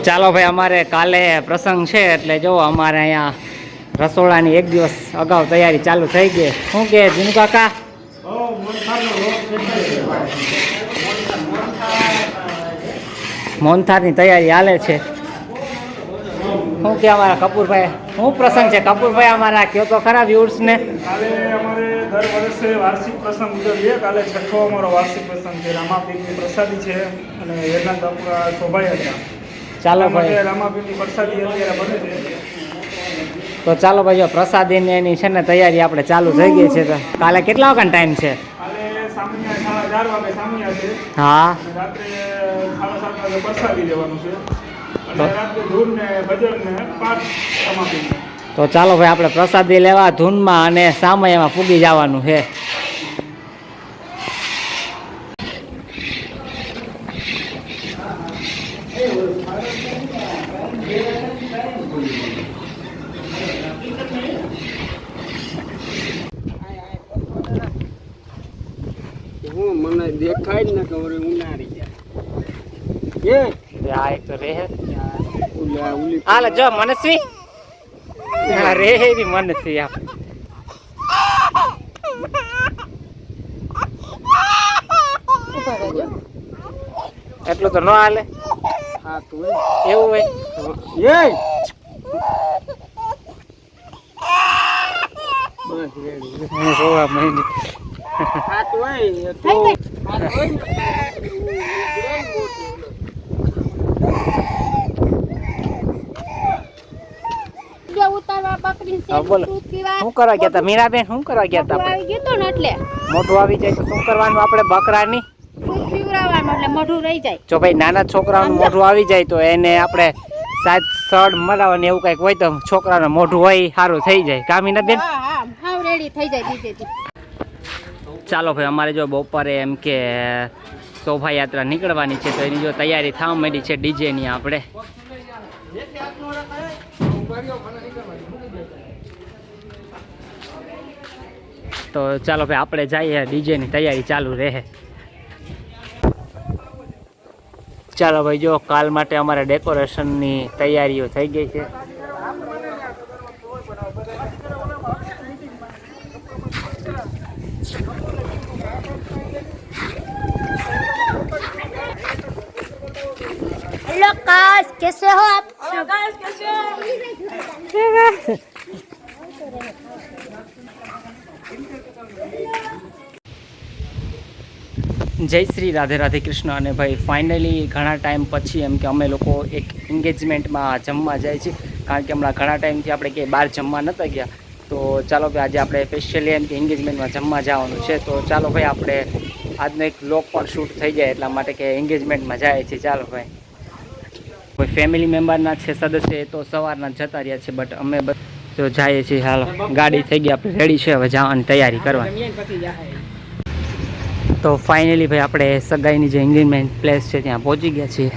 ચાલો ભાઈ, અમારે કાલે પ્રસંગ છે એટલે જો અમારે અહીંયા રસોડાની એક દિવસ અગાઉ તૈયારી ચાલુ થઈ ગઈ. શું કે જીનુ કાકા? મોહનથાળની તૈયારી હાલે છે. શું કે અમારા કપૂરભાઈ, શું પ્રસંગ છે કપૂરભાઈ અમારા? કયો તો ખરા વ્યુઅર્સને. કાલે અમારે દર વર્ષે વાર્ષિક પ્રસંગ ઉજવીએ. કાલે 6ઠ્ઠો અમારો વાર્ષિક પ્રસંગ છે. રામાપીરની પ્રસાદી છે અને વેદના બાપુના શોભાયાત્રા. ચાલો ભાઈ, રામાપીરની પ્રસાદી અત્યારે બને છે. તો ચાલો ભાઈ, જો પ્રસાદીની એની છે ને તૈયારી આપણે ચાલુ થઈ ગઈ છે. તો કાલે કેટલા વાગ્યાનો ટાઈમ છે? કાલે સામિયા 4:30 વાગે સામિયા છે. હા, રાત્રે 7:30 વાગે પ્રસાદી લેવાનું છે અને રાત્રે ધૂન ને ભજન ને પાઠ રામાપીરનો. તો ચાલો ભાઈ, આપણે પ્રસાદી લેવા ધૂનમાં અને સામયામાં પૂગી જવાનું છે. મને દેખાય જ ને કે ઉનાળી જાય. આ એક તો રે હાલ જો મનસ્વી રે એવી મનસ્વી આપ એટલું તો ન હાલે. હા તો એવું હોય બસ રેડી. જોવા મહિને હા તો બોલો, શું કરવા ગયા હતા મીરાબેન? શું કરવા ગયા હતા આપણે? એટલે મોઢું આવી જાય તો શું કરવાનું આપણે? બકરાની દૂધ પીવડાવવાનું એટલે મોઢું રહી જાય. જો ભાઈ નાના છોકરાનું મોઢું આવી જાય તો એને આપણે સાત સડ મરાવવાની એવું કંઈક હોય તો છોકરાનું મોઢું હોય સારું થઈ જાય. કામીના બેન હાવ રેડી થઈ જાય બીજેથી. ચાલો ભાઈ, અમારે જો બપોરે એમ કે શોભાયાત્રા નીકળવાની છે તો એની જો તૈયારી થવા માંડી છે ડીજેની આપણે. તો ચાલો ભાઈ, આપણે જઈએ, ડીજેની તૈયારી ચાલુ રહે. ચાલો ભાઈ, જો કાલ માટે અમારે ડેકોરેશનની તૈયારીઓ થઈ ગઈ છે. हेलो काश, कैसे हो आप? જય શ્રી રાધે રાધે કૃષ્ણ. અને ભાઈ ફાઇનલી ઘણા ટાઈમ પછી એમ કે અમે લોકો એક એન્ગેજમેન્ટમાં જમવા જાય છે. કારણ કે હમણાં ઘણા ટાઈમથી આપણે કે બહાર જમવા નહોતા ગયા. તો ચાલો ભાઈ, આજે આપણે સ્પેશિયલી એમ કે એન્ગેજમેન્ટમાં જમવા જવાનું છે. તો ચાલો ભાઈ, આપણે આજનો એક વ્લોગ પણ શૂટ થઈ જાય એટલા માટે કે એન્ગેજમેન્ટમાં જાય છે. ચાલો ભાઈ, કોઈ ફેમિલી મેમ્બરના છે સદસ્ય એ તો સવારના જતા રહ્યા છે, બટ અમે તો જઈએ છીએ. હાલો, ગાડી થઈ ગઈ, આપણે રેડી છે, હવે જવાની તૈયારી કરવાની. તો ફાઇનલી ભાઈ, આપણે સગાઈની જે એન્ગેજમેન્ટ પ્લેસ છે ત્યાં પહોંચી ગયા છીએ.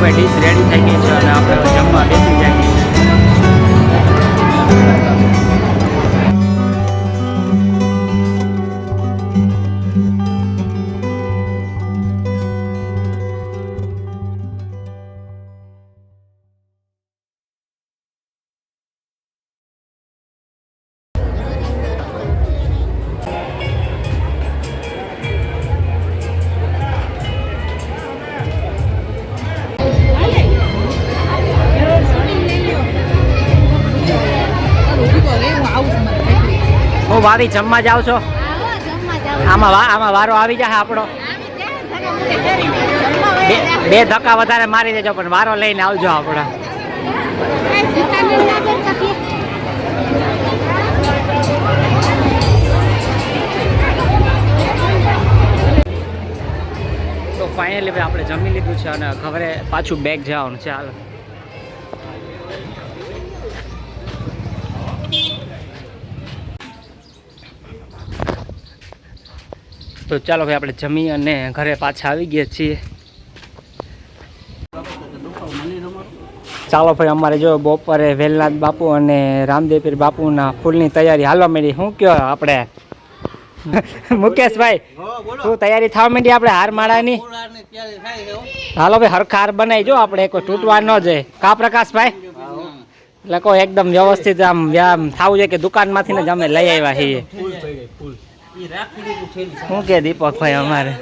ભાઈ ડીશ રેડી થઈ ગઈ છે અને આપણે જમવા બેસી જઈએ. હું ભાભી જમવા જાવ છો? આવો જમવા જાવ. આમાં વારો આવી જાય આપણો. બે ધક્કા વધારે મારી દેજો પણ વારો લઈને આવજો આપણો. તો ફાઇનલી ભાઈ આપણે જમી લીધું છે અને ઘરે પાછું બેગ જવાનું છે. હાલો તો ચાલો ભાઈ આપણે જમી અને ઘરે પાછા આવી ગયા છીએ. ચાલો ભાઈ અમારે જો બપોરે વેલનાથ બાપુ અને રામદેવપીર બાપુના ફૂલની તૈયારી હાલવા માંડી. શું કયો આપણે મુકેશભાઈ શું તૈયારી થવા માંડી આપણે હાર માળાની? હાલો ભાઈ હરખા હાર બનાવી જો આપણે કોઈ તૂટવા ન જાય. કા પ્રકાશભાઈ એટલે કોઈ એકદમ વ્યવસ્થિત આમ થવું જોઈએ કે દુકાનમાંથી ને જ અમે લઈ આવ્યા છીએ. શું કે દીપકભાઈ અમારે